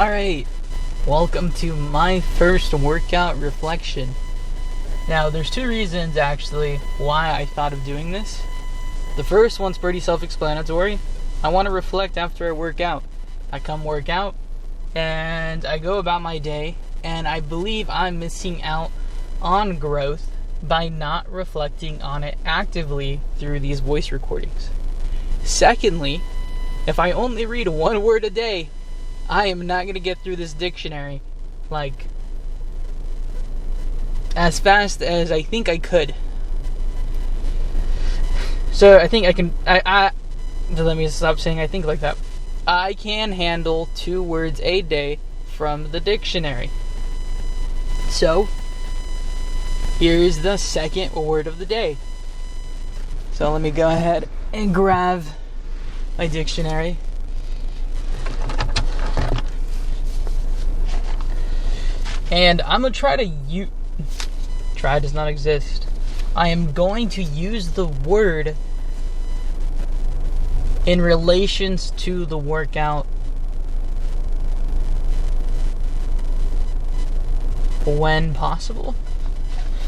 Alright, welcome to my first workout reflection. Now, there's two reasons actually why I thought of doing this. The first one's pretty self-explanatory. I want to reflect after I work out. I come work out and I go about my day, and I believe I'm missing out on growth by not reflecting on it actively through these voice recordings. Secondly, if I only read one word a day, I am not going to get through this dictionary as fast as I think I could. So I think I can, let me stop saying I think like that. I can handle 2 words a day from the dictionary. So, here's the second word of the day. So let me go ahead and grab my dictionary. And I'm going to try to try does not exist. I am going to use the word in relations to the workout when possible.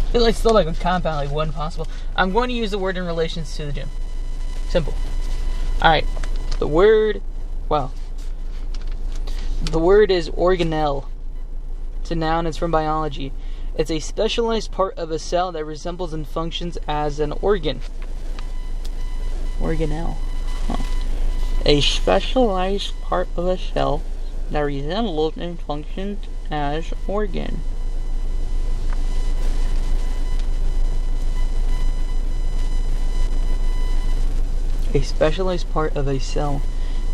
I feel like still like a compound, like when possible. I'm going to use the word in relations to the gym. Simple. Alright. The word is organelle. It's a noun, it's from biology. It's a specialized part of a cell that resembles and functions as an organ. Organelle. Huh. A specialized part of a cell that resembles and functions as organ. A specialized part of a cell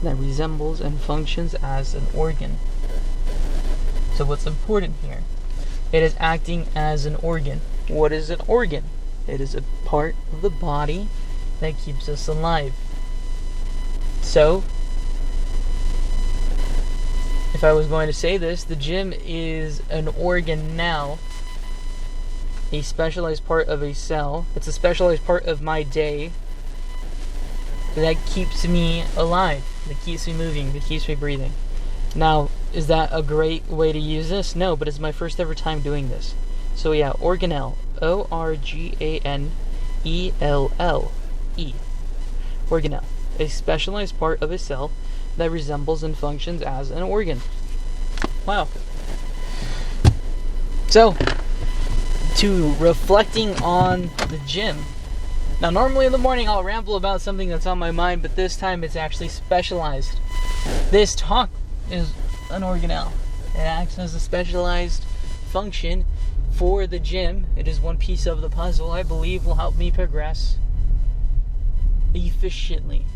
that resembles and functions as an organ. So what's important here? It is acting as an organ. What is an organ? It is a part of the body that keeps us alive. So, if I was going to say this, the gym is an organ now. A specialized part of a cell. It's a specialized part of my day that keeps me alive, that keeps me moving, that keeps me breathing. Now, is that a great way to use this? No, but it's my first ever time doing this. So yeah, organelle. O-R-G-A-N-E-L-L-E. Organelle. A specialized part of a cell that resembles and functions as an organ. Wow. So, to reflecting on the gym. Now, normally in the morning I'll ramble about something that's on my mind, but this time it's actually specialized. This talk is an organelle. It acts as a specialized function for the gym. It is one piece of the puzzle I believe will help me progress efficiently.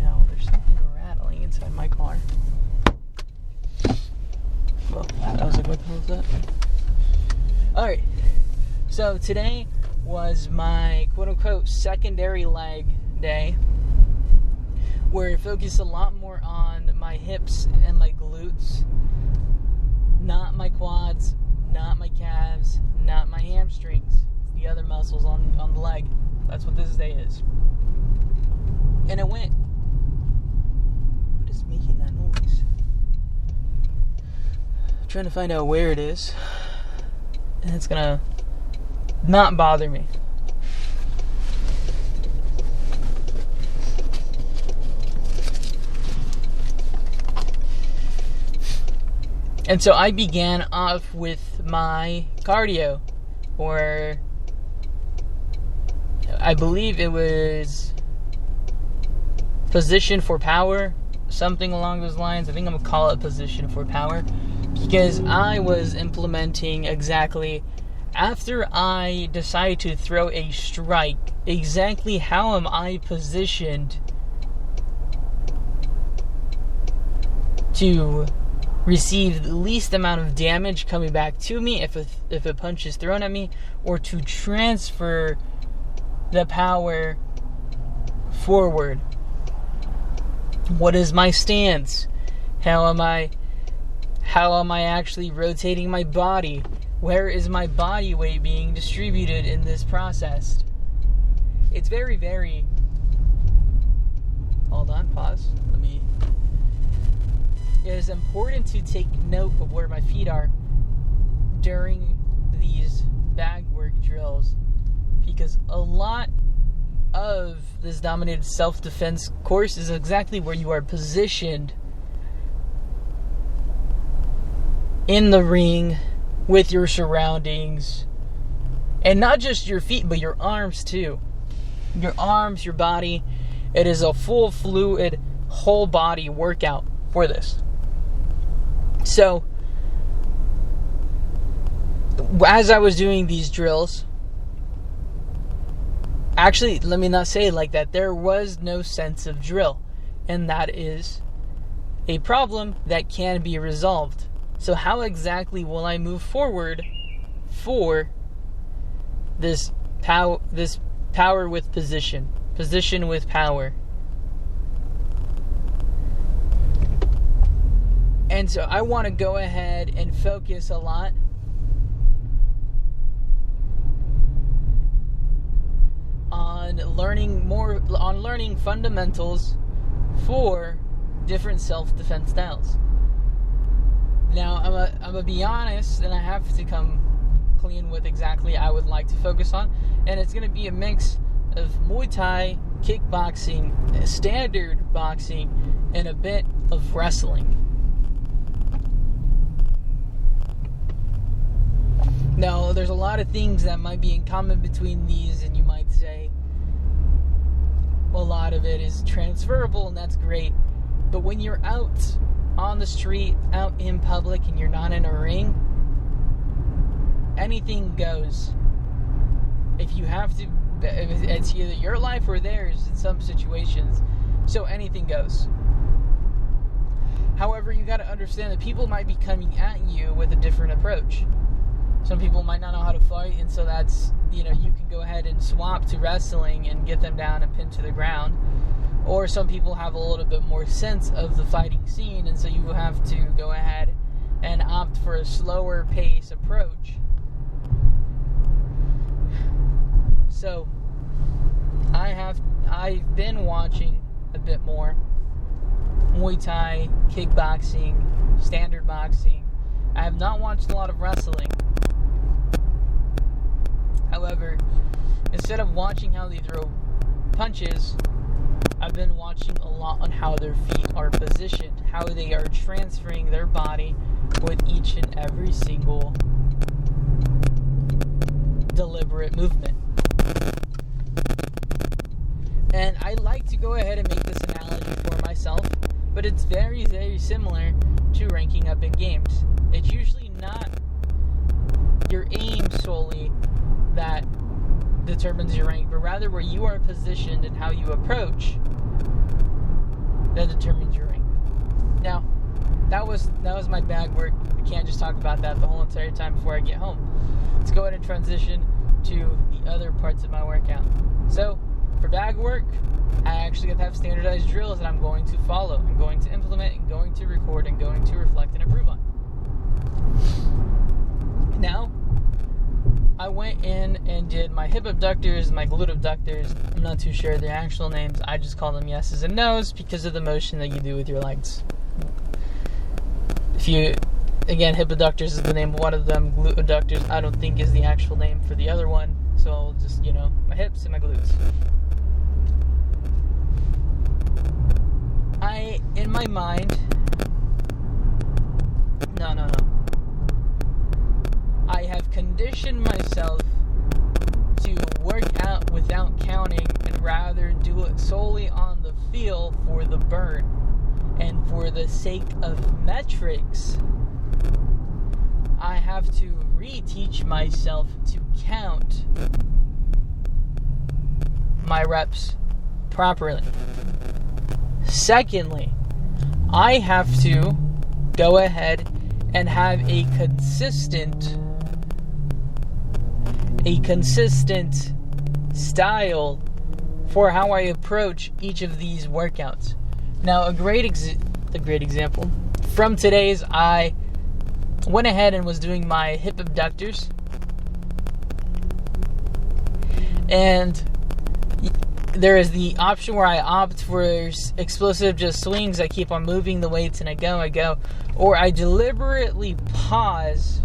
Now, there's something rattling inside my car. Well, I was like, what the hell is that? Alright. So today was my quote-unquote secondary leg day, where it focused a lot more on my hips and my glutes, not my quads, not my calves, not my hamstrings, the other muscles on the leg. That's what this day is. And it went. What is making that noise? I'm trying to find out where it is, and it's gonna not bother me. And so I began off with my cardio, or I believe it was position for power, something along those lines. I think I'm going to call it position for power, because I was implementing exactly, after I decided to throw a strike, exactly how am I positioned to receive the least amount of damage coming back to me if a punch is thrown at me, or to transfer the power forward. What is my stance? How am I actually rotating my body? Where is my body weight being distributed in this process? It's very, very... Hold on, pause. Let me is important to take note of where my feet are during these bag work drills, because a lot of this dominated self-defense course is exactly where you are positioned in the ring with your surroundings, and not just your feet but your arms too. Your arms, your body. It is a full fluid, whole body workout for this. So as I was doing these drills, actually, let me not say it like that. There was no sense of drill, and that is a problem that can be resolved. So how exactly will I move forward for this power with position with power? And so I want to go ahead and focus a lot on learning fundamentals for different self-defense styles. Now, I'm gonna be honest, and I have to come clean with exactly I would like to focus on, and it's gonna be a mix of Muay Thai, kickboxing, standard boxing, and a bit of wrestling. Now, there's a lot of things that might be in common between these, and you might say, well, a lot of it is transferable, and that's great. But when you're out on the street, out in public, and you're not in a ring, anything goes. If you have to, it's either your life or theirs in some situations, so anything goes. However, you got to understand that people might be coming at you with a different approach. Some people might not know how to fight, and so that's, you can go ahead and swap to wrestling and get them down and pinned to the ground. Or some people have a little bit more sense of the fighting scene, and so you have to go ahead and opt for a slower pace approach. So, I've been watching a bit more Muay Thai, kickboxing, standard boxing. I have not watched a lot of wrestling. However, instead of watching how they throw punches, I've been watching a lot on how their feet are positioned, how they are transferring their body with each and every single deliberate movement. And I like to go ahead and make this analogy for myself, but it's very, very similar to ranking up in games. It's usually not your aim solely that determines your rank, but rather where you are positioned and how you approach that determines your rank. Now, that was my bag work. I can't just talk about that the whole entire time before I get home. Let's go ahead and transition to the other parts of my workout. So, for bag work, I actually have standardized drills that I'm going to follow, I'm going to implement, and going to record, and going to reflect and improve on. Now, I went in and did my hip abductors, my glute abductors. I'm not too sure their actual names. I just call them yeses and nos because of the motion that you do with your legs. Hip abductors is the name of one of them. Glute abductors, I don't think, is the actual name for the other one. So I'll just, my hips and my glutes. In my mind, no. I have conditioned myself to work out without counting and rather do it solely on the feel for the burn. And for the sake of metrics, I have to reteach myself to count my reps properly. Secondly, I have to go ahead and have a consistent style for how I approach each of these workouts. Now, a great example from today's, I went ahead and was doing my hip abductors, and there is the option where I opt for explosive just swings. I keep on moving the weights and I go. Or I deliberately pause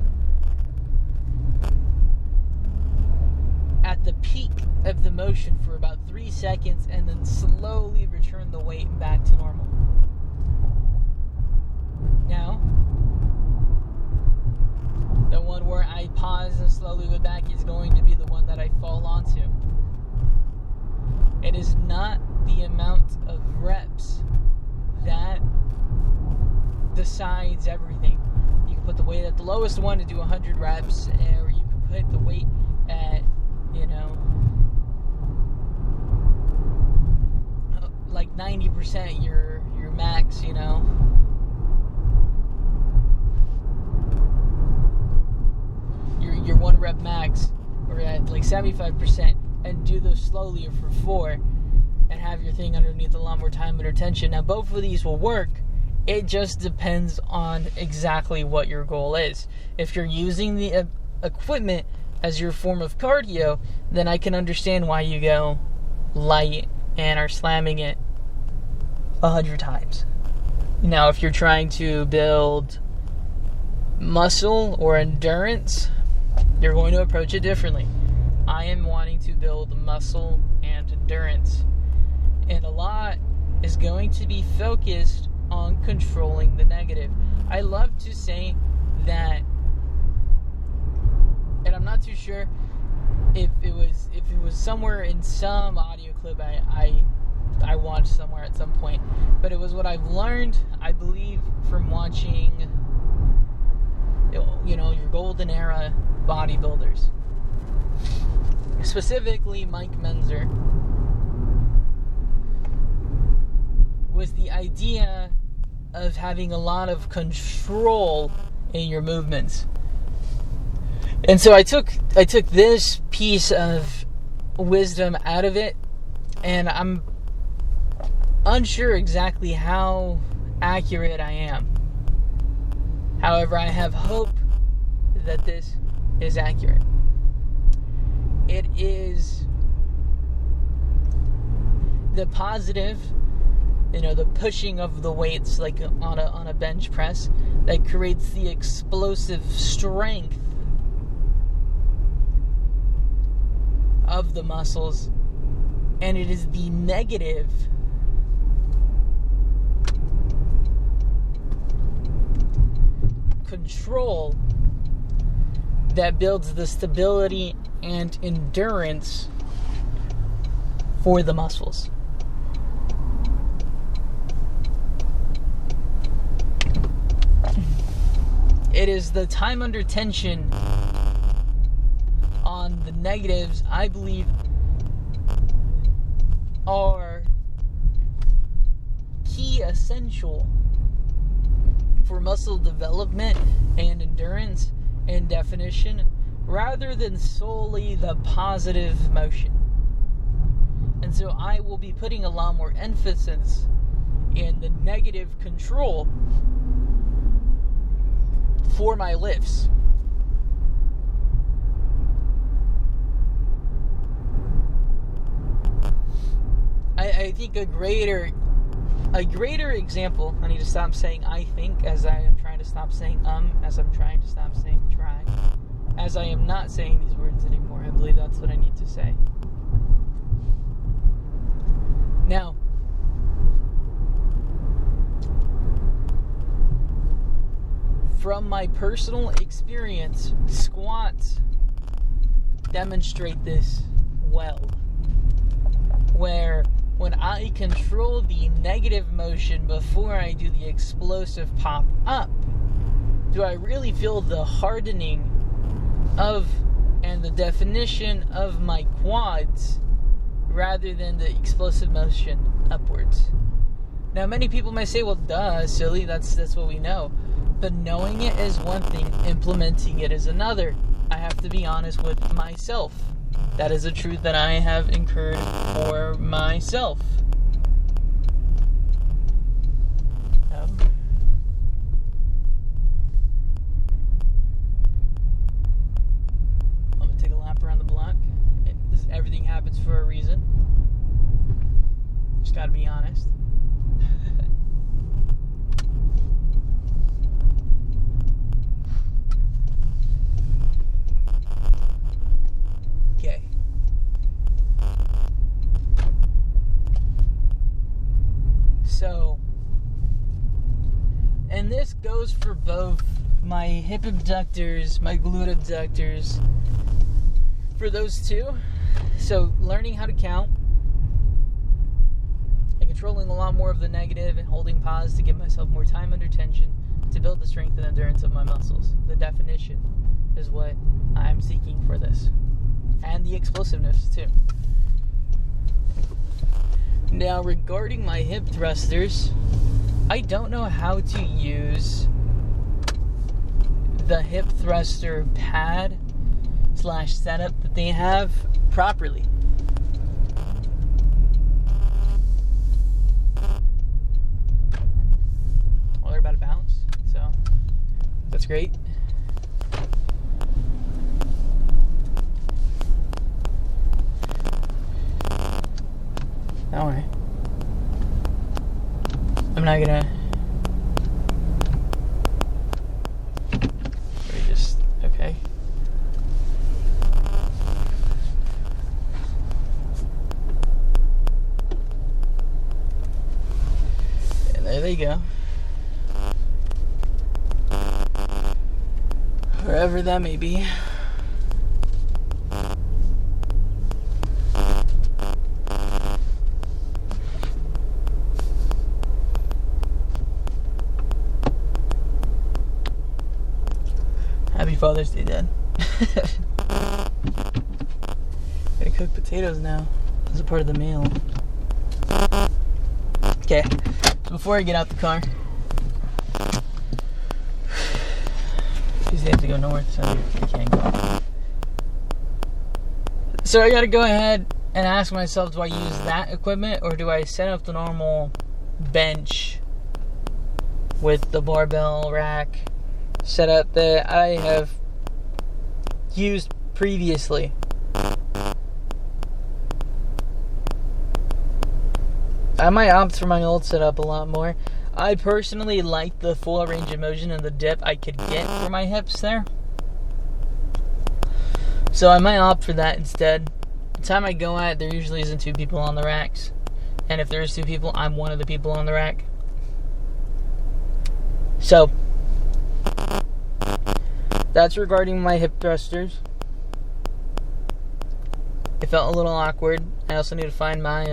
at the peak of the motion for about 3 seconds and then slowly return the weight back to normal. Now, the one where I pause and slowly go back is going to be the one that I fall onto. It is not the amount of reps that decides everything. You can put the weight at the lowest one to do 100 reps, or you can put the weight at, like 90% your max, your 1 rep max, or at like 75%, and do those slowly for 4, and have your thing underneath a lot more time under tension. Now, both of these will work. It just depends on exactly what your goal is. If you're using the equipment as your form of cardio, then I can understand why you go light and are slamming it 100 times. Now, if you're trying to build muscle or endurance, you're going to approach it differently. I am wanting to build muscle and endurance, and a lot is going to be focused on controlling the negative. I love to say that, and I'm not too sure if it was somewhere in some audio clip I watched somewhere at some point, but it was what I've learned, I believe, from watching your golden era bodybuilders, specifically Mike Menzer, was the idea of having a lot of control in your movements. And so I took this piece of wisdom out of it, and I'm unsure exactly how accurate I am. However, I have hope that this is accurate. It is the positive, the pushing of the weights like on a bench press that creates the explosive strength of the muscles, and it is the negative control that builds the stability and endurance for the muscles. It is the time under tension on the negatives, I believe, are key essential for muscle development and endurance and definition, rather than solely the positive motion. And so I will be putting a lot more emphasis in the negative control for my lifts. I think a greater example, I need to stop saying I think, as I am trying to stop saying as I'm trying to stop saying try, as I am not saying these words anymore. I believe that's what I need to say. Now, from my personal experience, squats demonstrate this well. Where when I control the negative motion before I do the explosive pop up, do I really feel the hardening of and the definition of my quads rather than the explosive motion upwards. Now, many people may say, well, duh, silly, that's what we know. But knowing it is one thing, implementing it is another. I have to be honest with myself. That is a truth that I have incurred for myself. I'm going to take a lap around the block. Everything happens for a reason. And this goes for both my hip abductors, my glute abductors, for those two. So learning how to count and controlling a lot more of the negative and holding pause to give myself more time under tension to build the strength and endurance of my muscles. The definition is what I'm seeking for this. And the explosiveness too. Now regarding my hip thrusters, I don't know how to use the hip thruster pad / setup that they have properly. Well, they're about to bounce, so that's great. Don't worry. I'm not gonna. Okay. And there they go. Wherever that may be. Happy Father's Day, Dad. Gotta cook potatoes now. As a part of the meal. Okay, so before I get out the car, because they have to go north, so I can't go. So I gotta go ahead and ask myself, do I use that equipment or do I set up the normal bench with the barbell rack setup that I have used previously? I might opt for my old setup a lot more. I personally like the full range of motion and the dip I could get for my hips there. So I might opt for that instead. The time I go at, there usually isn't two people on the racks. And if there's two people, I'm one of the people on the rack. So that's regarding my hip thrusters. It felt a little awkward. I also need to find my,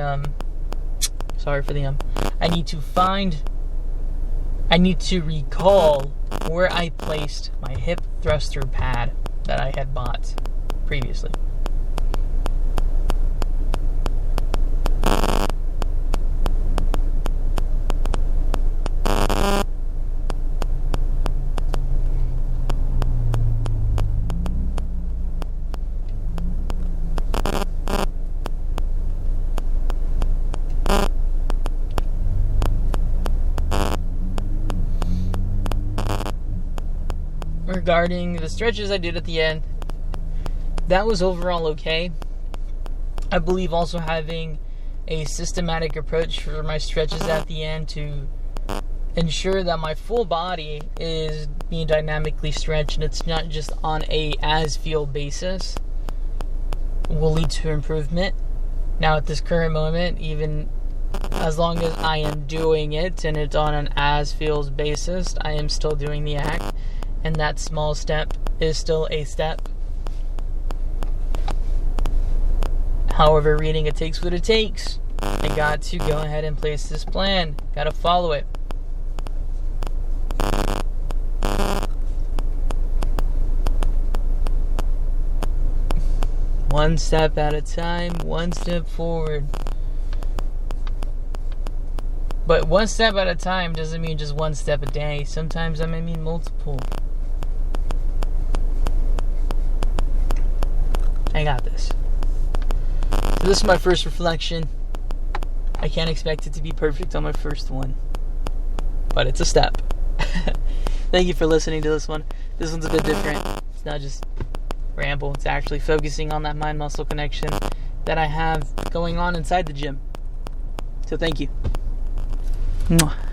sorry for the, I need to recall where I placed my hip thruster pad that I had bought previously. Regarding the stretches I did at the end, that was overall okay. I believe also having a systematic approach for my stretches at the end to ensure that my full body is being dynamically stretched and it's not just on a as-feel basis will lead to improvement. Now at this current moment, even as long as I am doing it and it's on an as-feels basis, I am still doing the act. And that small step is still a step. However, reading it takes what it takes. I got to go ahead and place this plan. Got to follow it. One step at a time, one step forward. But one step at a time doesn't mean just one step a day. Sometimes that may mean multiple. I got this. So this is my first reflection. I can't expect it to be perfect on my first one. But it's a step. Thank you for listening to this one. This one's a bit different. It's not just ramble. It's actually focusing on that mind-muscle connection that I have going on inside the gym. So thank you. Mwahhh.